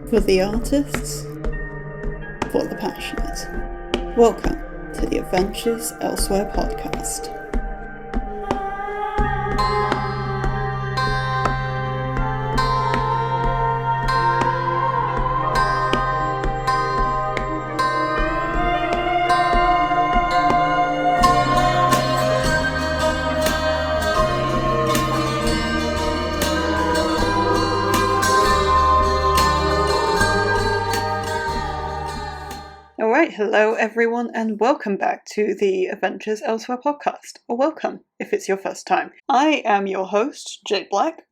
For the artists, for the passionate. Welcome to the Adventures Elsewhere podcast. Alright, hello everyone and welcome back to the Adventures Elsewhere podcast, or welcome if it's your first time. I am your host, Jade Black,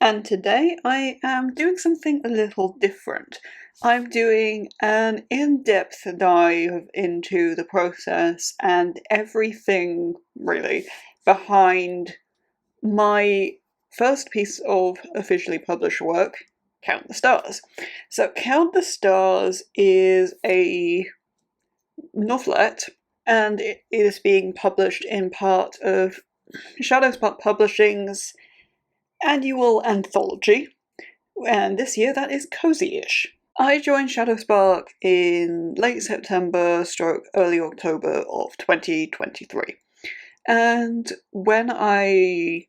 and today I am doing something a little different. I'm doing an in-depth dive into the process and everything, really, behind my first piece of officially published work, Count the Stars. So Count the Stars is a novelette, and it is being published in part of Shadowspark Publishing's annual Anthology, and this year that is Cozyish. I joined Shadowspark in late September / early October of 2023, and when I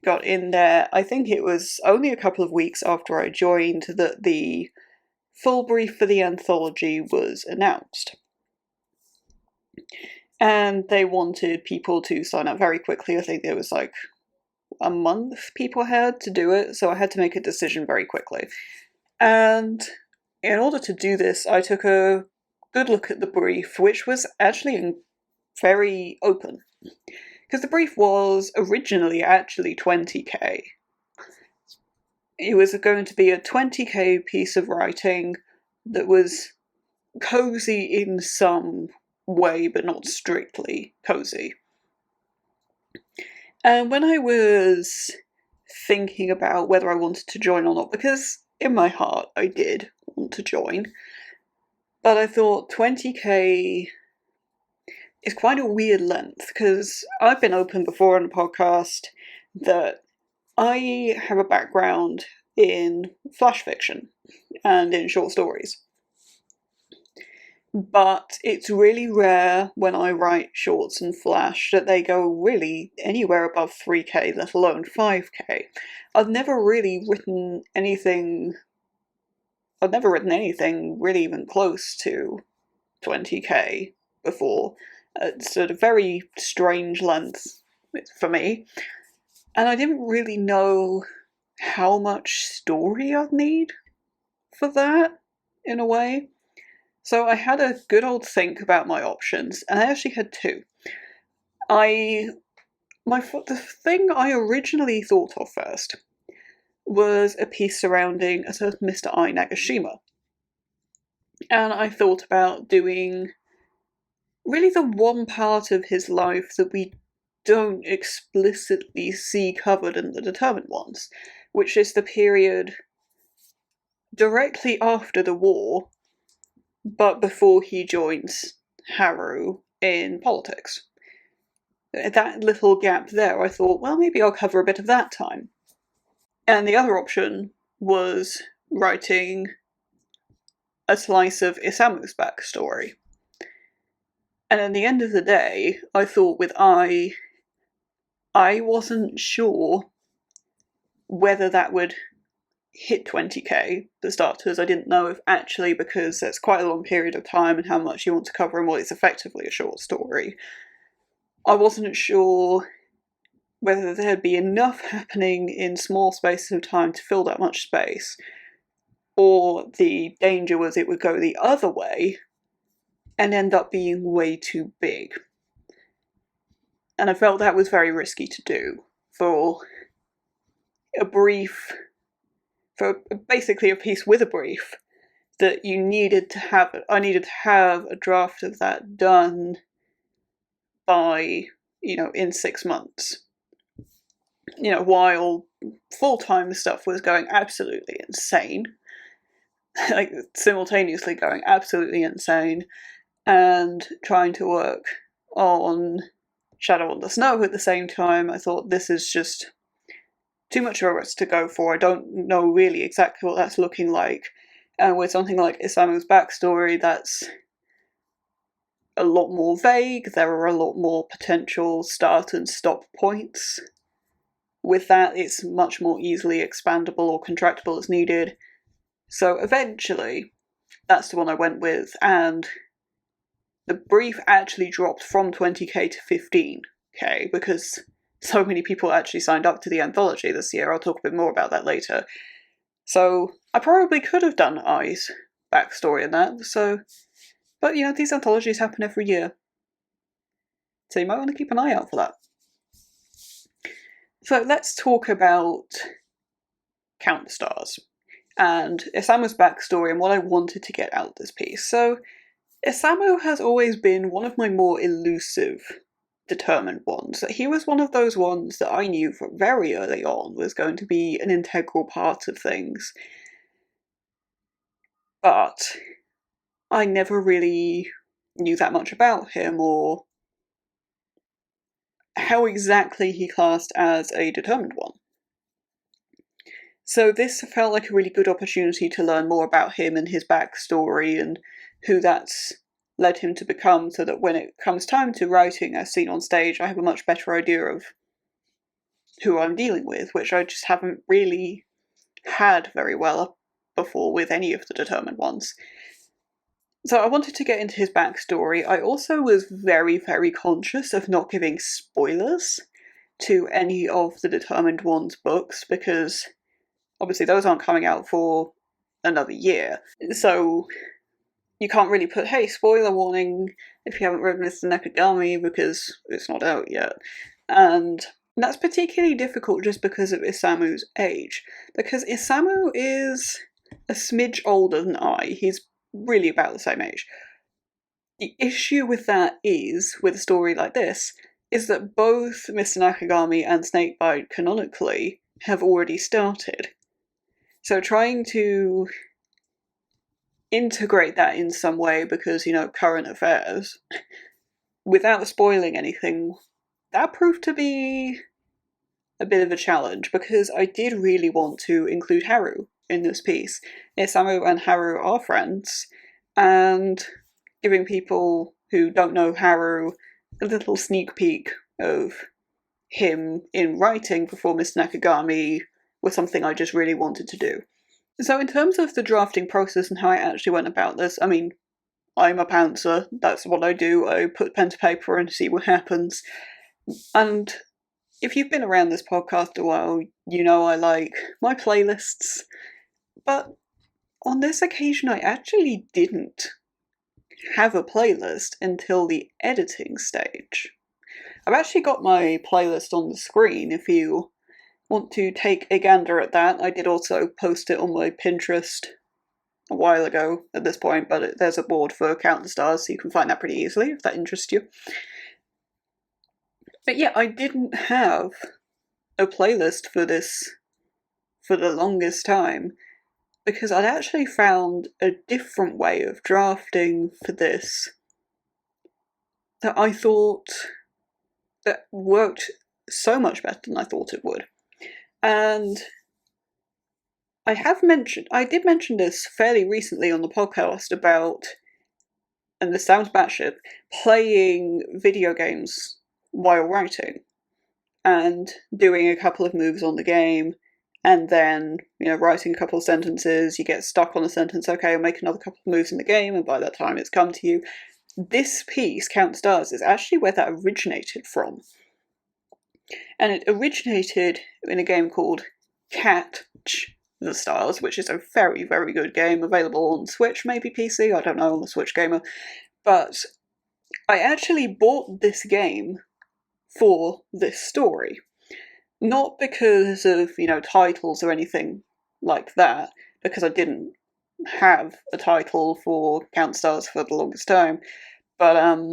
got in there, I think it was only a couple of weeks after I joined that the full brief for the anthology was announced. And they wanted people to sign up very quickly. I think there was like a month people had to do it, so I had to make a decision very quickly. And in order to do this, I took a good look at the brief, which was actually very open. Because the brief was originally actually 20k. It was going to be a 20k piece of writing that was cozy in some way, but not strictly cozy. And when I was thinking about whether I wanted to join or not, because in my heart I did want to join, but I thought 20k is quite a weird length, because I've been open before on the podcast that I have a background in flash fiction and in short stories. But it's really rare when I write shorts and flash that they go really anywhere above 3k, let alone 5k. I've never written anything really even close to 20k before. It's a very strange length for me, and I didn't really know how much story I'd need for that, in a way. So I had a good old think about my options, and I actually had two. The thing I originally thought of first was a piece surrounding a certain Mr. I Nagashima, and I thought about doing really the one part of his life that we don't explicitly see covered in the Determined ones, which is the period directly after the war, but before he joins Haru in politics. That little gap there, I thought, well, maybe I'll cover a bit of that time. And the other option was writing a slice of Isamu's backstory. And at the end of the day, I thought with I wasn't sure whether that would hit 20k for starters. I didn't know if actually, because that's quite a long period of time and how much you want to cover in what is effectively a short story, I wasn't sure whether there'd be enough happening in small spaces of time to fill that much space, or the danger was it would go the other way and end up being way too big. And I felt that was very risky to do for a brief, for basically a piece with a brief, that I needed to have a draft of that done by, in 6 months. While full-time stuff was going absolutely insane, like simultaneously going absolutely insane, and trying to work on Shadow on the Snow at the same time, I thought this is just too much of a risk to go for. I don't know really exactly what that's looking like. And with something like Isamu's backstory, that's a lot more vague. There are a lot more potential start and stop points. With that, it's much more easily expandable or contractable as needed. So eventually, that's the one I went with, and the brief actually dropped from 20k to 15k because so many people actually signed up to the anthology this year. I'll talk a bit more about that later. So I probably could have done Ai's backstory in that, but these anthologies happen every year. So you might want to keep an eye out for that. So let's talk about Count the Stars and Isamu's backstory and what I wanted to get out of this piece. So Isamu has always been one of my more elusive, determined ones. He was one of those ones that I knew from very early on was going to be an integral part of things. But I never really knew that much about him or how exactly he classed as a determined one. So this felt like a really good opportunity to learn more about him and his backstory and who that's led him to become, so that when it comes time to writing a scene on stage, I have a much better idea of who I'm dealing with, which I just haven't really had very well before with any of the determined ones. So I wanted to get into his backstory. I also was very, very conscious of not giving spoilers to any of the Determined Ones books, because obviously those aren't coming out for another year. So you can't really put, hey, spoiler warning if you haven't read Mr. Nekagami, because it's not out yet. And that's particularly difficult just because of Isamu's age. Because Isamu is a smidge older than I. He's really about the same age. The issue with that is, with a story like this, is that both Mr. Nakagami and Snakebite canonically have already started. So trying to integrate that in some way because, current affairs, without spoiling anything, that proved to be a bit of a challenge because I did really want to include Haru in this piece. Isamu and Haru are friends, and giving people who don't know Haru a little sneak peek of him in writing before Mr. Nakagami was something I just really wanted to do. So in terms of the drafting process and how I actually went about this, I mean, I'm a pantser, that's what I do, I put pen to paper and see what happens. And if you've been around this podcast a while, you know I like my playlists, but on this occasion I actually didn't have a playlist until the editing stage. I've actually got my playlist on the screen if you want to take a gander at that. I did also post it on my Pinterest a while ago at this point, but there's a board for Count the Stars, so you can find that pretty easily if that interests you. But yeah, I didn't have a playlist for this for the longest time, because I'd actually found a different way of drafting for this that I thought that worked so much better than I thought it would. And I did mention this fairly recently on the podcast about, and this sounds batshit, playing video games while writing and doing a couple of moves on the game and then, writing a couple of sentences, you get stuck on a sentence, okay, I'll make another couple of moves in the game, and by that time it's come to you. This piece, Count Stars, is actually where that originated from. And it originated in a game called Catch the Stars, which is a very, very good game, available on Switch, maybe PC, I don't know, I'm a Switch gamer. But I actually bought this game for this story. Not because of, titles or anything like that, because I didn't have a title for Count Stars for the longest time, but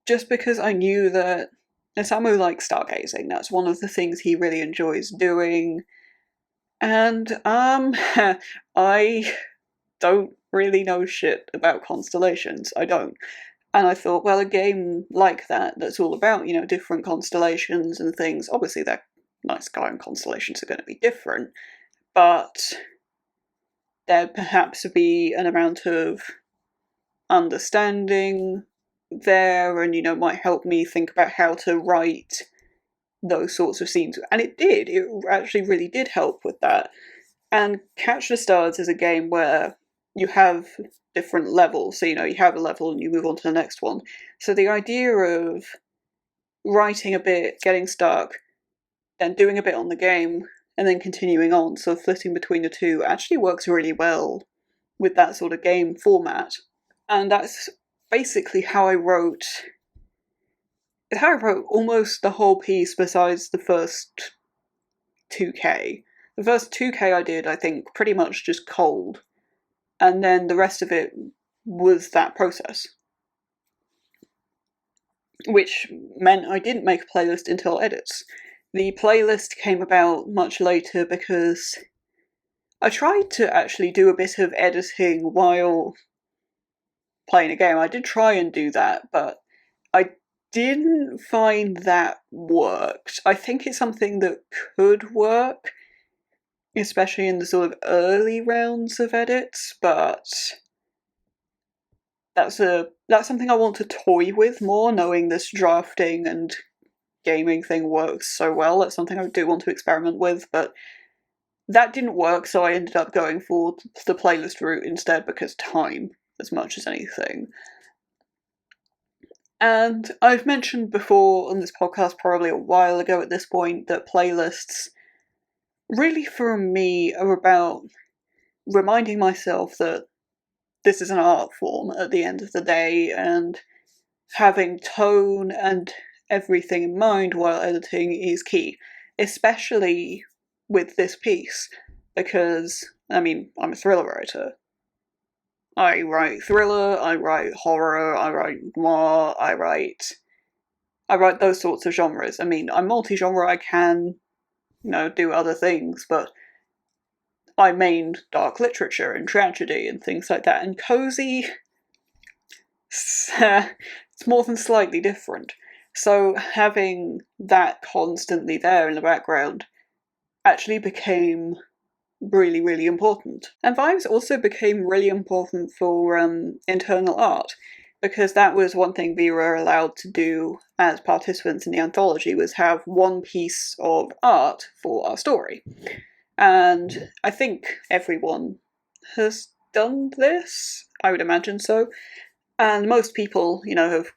just because I knew that Isamu likes stargazing. That's one of the things he really enjoys doing. And I don't really know shit about constellations. I don't. And I thought, well, a game like that's all about, different constellations and things. Obviously, their night sky and constellations are going to be different, but there'd perhaps be an amount of understanding there, and might help me think about how to write those sorts of scenes. And it actually really did help with that. And Catch the Stars is a game where you have different levels, so you have a level and you move on to the next one. So the idea of writing a bit, getting stuck, then doing a bit on the game, and then continuing on, so flitting between the two, actually works really well with that sort of game format. And that's basically how I wrote almost the whole piece besides the first 2K. The first 2K I did, I think, pretty much just cold. And then the rest of it was that process. Which meant I didn't make a playlist until edits. The playlist came about much later because I tried to actually do a bit of editing while playing a game. I did try and do that, but I didn't find that worked. I think it's something that could work, especially in the sort of early rounds of edits, but that's something I want to toy with more, knowing this drafting and gaming thing works so well. That's something I do want to experiment with, but that didn't work, so I ended up going for the playlist route instead because time, as much as anything. And I've mentioned before on this podcast, probably a while ago at this point, that playlists really for me are about reminding myself that this is an art form at the end of the day, and having tone and everything in mind while editing is key, especially with this piece, because, I'm a thriller writer. I write thriller, I write horror, I write noir, I write those sorts of genres. I'm multi-genre, I can, do other things, but I main dark literature and tragedy and things like that, and cozy, it's more than slightly different. So having that constantly there in the background actually became really, really important. And vibes also became really important for internal art, because that was one thing we were allowed to do as participants in the anthology, was have one piece of art for our story. And I think everyone has done this, I would imagine so. And most people, have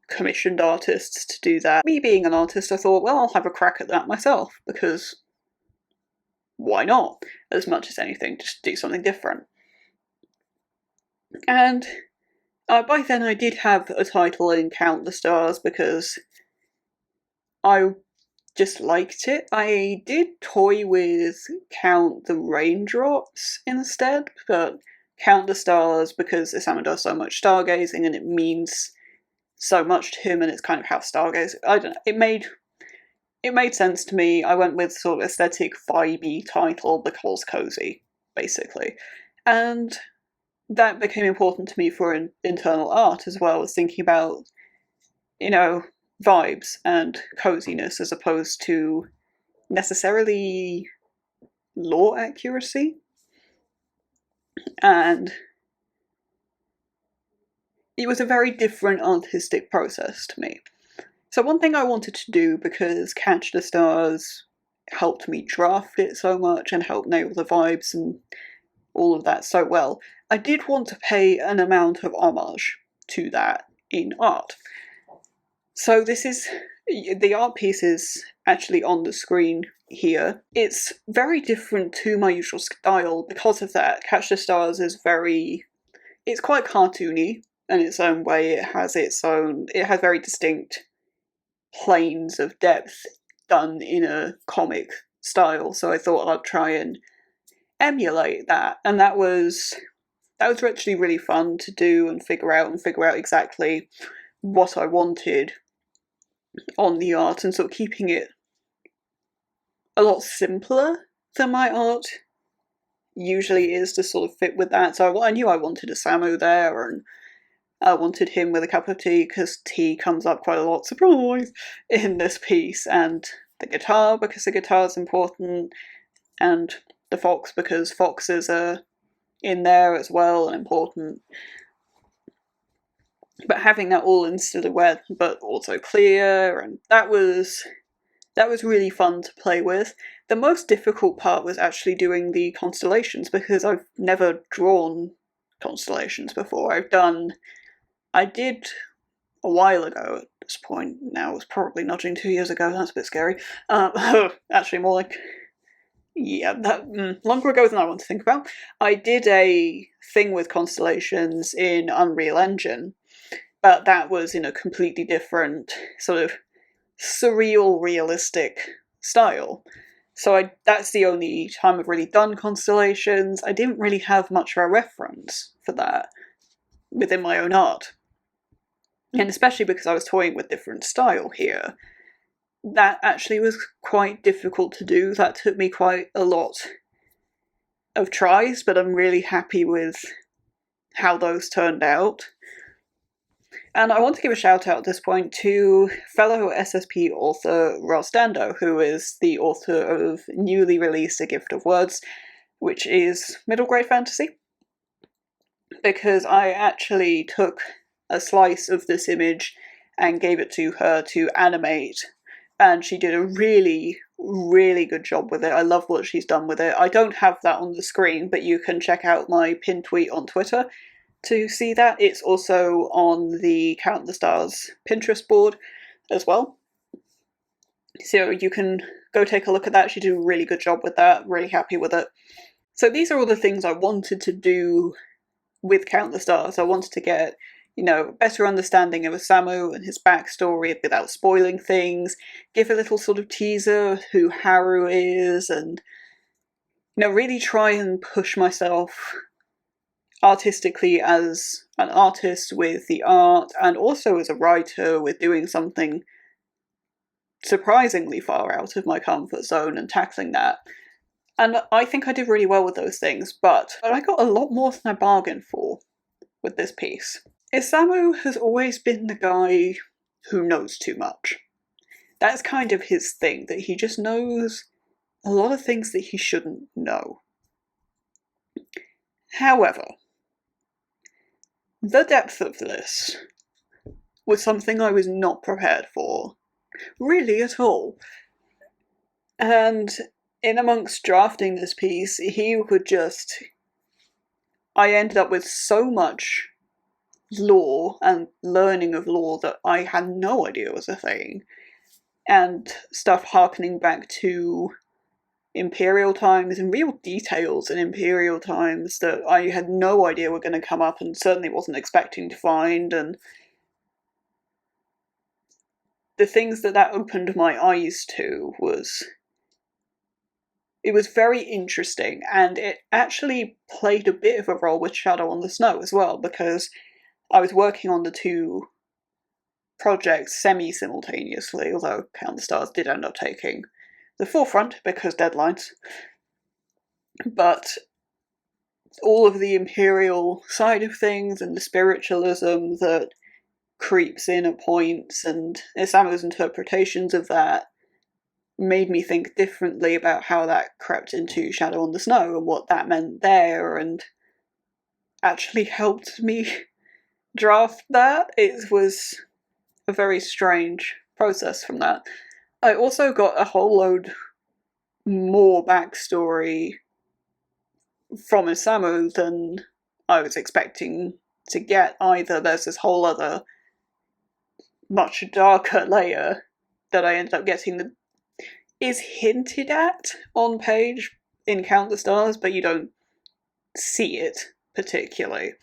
commissioned artists to do that. Me being an artist, I thought, well, I'll have a crack at that myself, because why not? As much as anything, just do something different. And by then I did have a title in Count the Stars, because I just liked it. I did toy with Count the Raindrops instead, but Count the Stars because Isamu does so much stargazing and it means so much to him, and it's kind of how stargaze. I don't know. It made sense to me. I went with sort of aesthetic, vibey title because cozy, basically, and that became important to me for internal art as well, as thinking about, vibes and coziness as opposed to necessarily lore accuracy. And it was a very different artistic process to me. So one thing I wanted to do, because Catch the Stars helped me draft it so much and helped nail the vibes and all of that so well, I did want to pay an amount of homage to that in art. So the art piece is actually on the screen here. It's very different to my usual style because of that. Catch the Stars is it's quite cartoony in its own way. It has very distinct planes of depth done in a comic style, so I thought I'd try and emulate that, and that was actually really fun to do and figure out exactly what I wanted on the art, and sort of keeping it a lot simpler than my art usually is to sort of fit with that. So I knew I wanted a Samu there, and I wanted him with a cup of tea, because tea comes up quite a lot, surprise, in this piece, and the guitar, because the guitar is important, and the fox, because foxes are in there as well and important. But having that all in silhouette, but also clear, and that was really fun to play with. The most difficult part was actually doing the constellations, because I've never drawn constellations before. I did a while ago at this point. Now it's probably nudging 2 years ago. That's a bit scary. Actually, more like, yeah, longer ago than I want to think about. I did a thing with constellations in Unreal Engine, but that was in a completely different sort of surreal, realistic style. So that's the only time I've really done constellations. I didn't really have much of a reference for that within my own art. And especially because I was toying with different style here, that actually was quite difficult to do. That took me quite a lot of tries, but I'm really happy with how those turned out. And I want to give a shout out at this point to fellow SSP author Ross Dando, who is the author of newly released A Gift of Words, which is middle grade fantasy. Because I actually took a slice of this image and gave it to her to animate, and she did a really, really good job with it. I love what she's done with it. I don't have that on the screen, but you can check out my pinned tweet on Twitter to see that. It's also on the Count the Stars Pinterest board as well. So you can go take a look at that. She did a really good job with that. Really happy with it. So these are all the things I wanted to do with Count the Stars. I wanted to get, a better understanding of Osamu and his backstory without spoiling things, give a little sort of teaser of who Haru is, and, really try and push myself artistically as an artist with the art, and also as a writer with doing something surprisingly far out of my comfort zone and tackling that. And I think I did really well with those things, but I got a lot more than I bargained for with this piece. Osamu has always been the guy who knows too much. That's kind of his thing, that he just knows a lot of things that he shouldn't know. However, the depth of this was something I was not prepared for, really at all. And in amongst drafting this piece, I ended up with so much lore and learning of lore that I had no idea was a thing, and stuff harkening back to Imperial times and real details in Imperial times that I had no idea were going to come up and certainly wasn't expecting to find, and the things that opened my eyes to it was very interesting, and it actually played a bit of a role with Shadow on the Snow as well, because I was working on the two projects semi-simultaneously, although Count the Stars did end up taking the forefront because deadlines. But all of the Imperial side of things and the spiritualism that creeps in at points and Isamu's interpretations of that made me think differently about how that crept into Shadow on the Snow and what that meant there, and actually helped me draft that. It was a very strange process from that. I also got a whole load more backstory from Isamu than I was expecting to get either. There's this whole other much darker layer that I ended up getting that is hinted at on page in Count the Stars, but you don't see it particularly.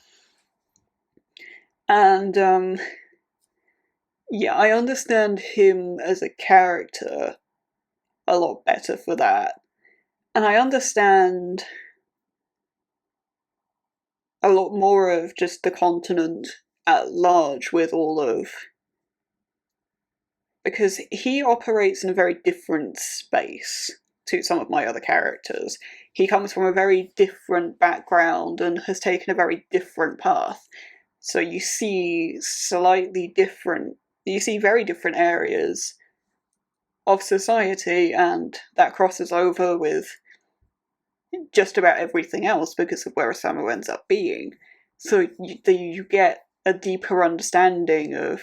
And yeah, I understand him as a character a lot better for that. And I understand a lot more of just the continent at large with all of... because he operates in a very different space to some of my other characters. He comes from a very different background and has taken a very different path. So you see very different areas of society, and that crosses over with just about everything else because of where Osamu ends up being. So you get a deeper understanding of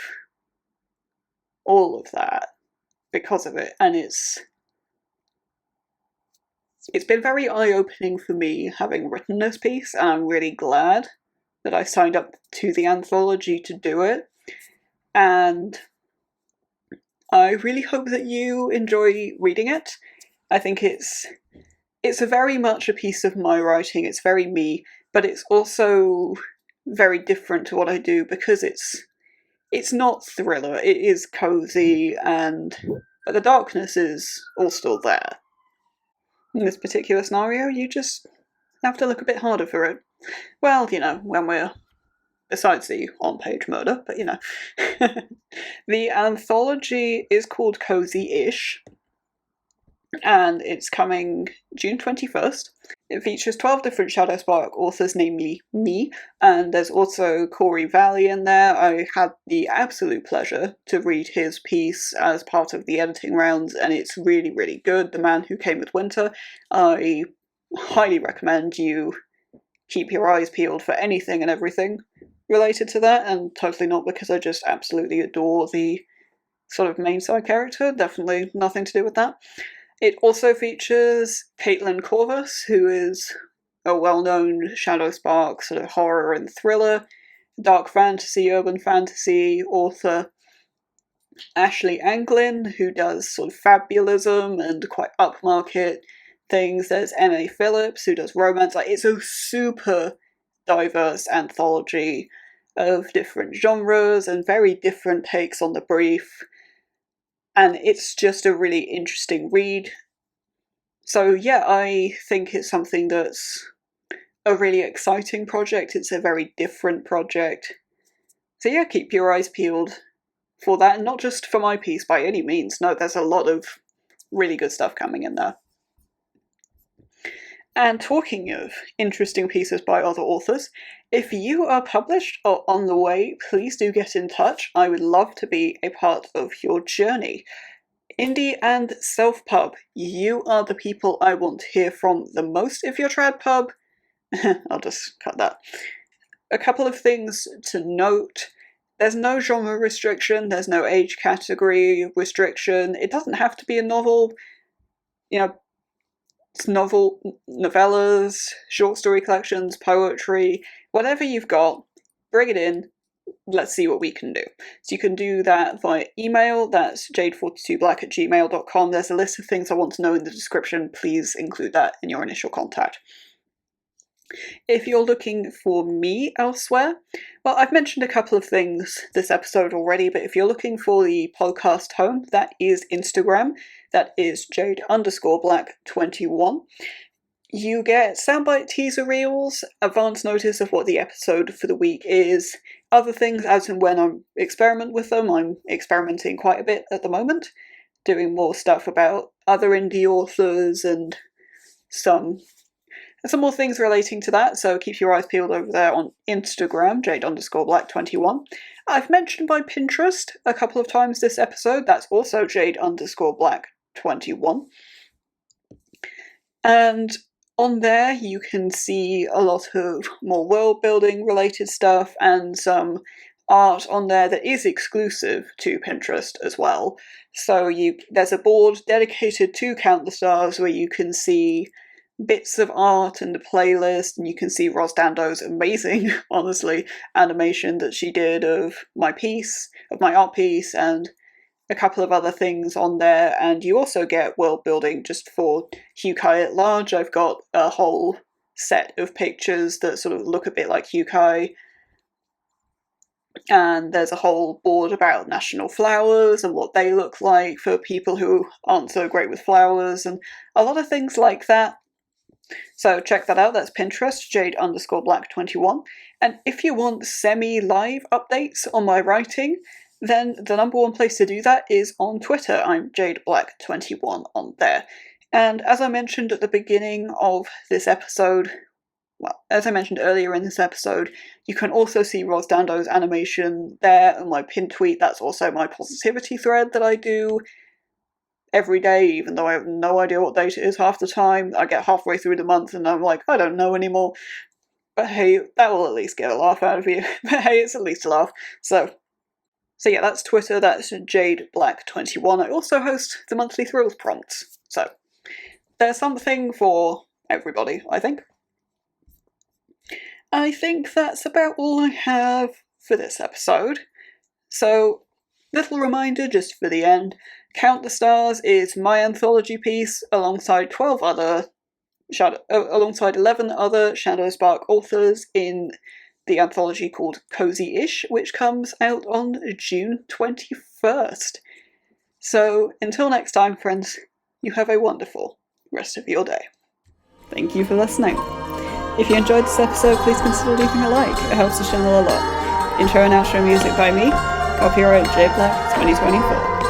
all of that because of it, and it's been very eye-opening for me having written this piece, and I'm really glad that I signed up to the anthology to do it. And I really hope that you enjoy reading it. I think it's a very much a piece of my writing. It's very me, but it's also very different to what I do because it's not thriller. It is cozy, but the darkness is all still there. In this particular scenario, you just have to look a bit harder for it. Well, when we're besides the on-page murder, but The anthology is called Cozyish, and it's coming June 21st. It features 12 different Shadowspark authors, namely me, and there's also Corey Valley in there. I had the absolute pleasure to read his piece as part of the editing rounds, and it's really, really good. The Man Who Came with Winter. I highly recommend you keep your eyes peeled for anything and everything related to that, and totally not because I just absolutely adore the sort of main side character. Definitely nothing to do with that. It also features Caitlin Corvus, who is a well-known Shadowspark sort of horror and thriller, dark fantasy, urban fantasy author. Ashley Anglin, who does sort of fabulism and quite upmarket things. There's M.A. Phillips, who does romance. It's a super diverse anthology of different genres and very different takes on the brief. And it's just a really interesting read. So yeah, I think it's something that's a really exciting project. It's a very different project. So yeah, keep your eyes peeled for that, and not just for my piece by any means. No, there's a lot of really good stuff coming in there. And talking of interesting pieces by other authors, if you are published or on the way, please do get in touch. I would love to be a part of your journey. Indie and self-pub, you are the people I want to hear from the most. If you're trad pub, I'll just cut that. A couple of things to note. There's no genre restriction, there's no age category restriction. It doesn't have to be a novel. It's novellas, short story collections, poetry, whatever you've got, bring it in. Let's see what we can do. So you can do that via email. That's jade42black@gmail.com. There's a list of things I want to know in the description. Please include that in your initial contact. If you're looking for me elsewhere, well, I've mentioned a couple of things this episode already, but if you're looking for the podcast home, that is Instagram. That is jade_black21. You get soundbite teaser reels, advance notice of what the episode for the week is, other things as and when I experiment with them. I'm experimenting quite a bit at the moment, doing more stuff about other indie authors and some more things relating to that, so keep your eyes peeled over there on Instagram, jade_black21. I've mentioned my Pinterest a couple of times this episode. That's also jade_black21. And on there you can see a lot of more world building related stuff and some art on there that is exclusive to Pinterest as well. So there's a board dedicated to Count the Stars where you can see bits of art and a playlist, and you can see Ros Dando's amazing, honestly, animation that she did of my art piece, and a couple of other things on there. And you also get world building just for Hukai at large. I've got a whole set of pictures that sort of look a bit like Hukai, and there's a whole board about national flowers and what they look like for people who aren't so great with flowers, and a lot of things like that. So check that out. That's Pinterest, jade_black21. And if you want semi-live updates on my writing, then the number one place to do that is on Twitter. I'm jadeblack21 on there. And as I mentioned at the beginning of this episode, well, as I mentioned earlier in this episode, you can also see Ros Dando's animation there and my pin tweet. That's also my positivity thread that I do every day, even though I have no idea what date it is half the time. I get halfway through the month and I'm like, I don't know anymore. But hey, that will at least get a laugh out of you. But hey, it's at least a laugh. So yeah, that's Twitter, that's JadeBlack21. I also host the monthly Thrills prompts. So there's something for everybody, I think. I think that's about all I have for this episode. So, little reminder just for the end, Count the Stars is my anthology piece alongside 11 other Shadowspark authors in the anthology called Cozyish, which comes out on June 21st. So, until next time, friends, you have a wonderful rest of your day. Thank you for listening. If you enjoyed this episode, please consider leaving a like. It helps the channel a lot. Intro and outro music by me. Copyright JBlack 2024.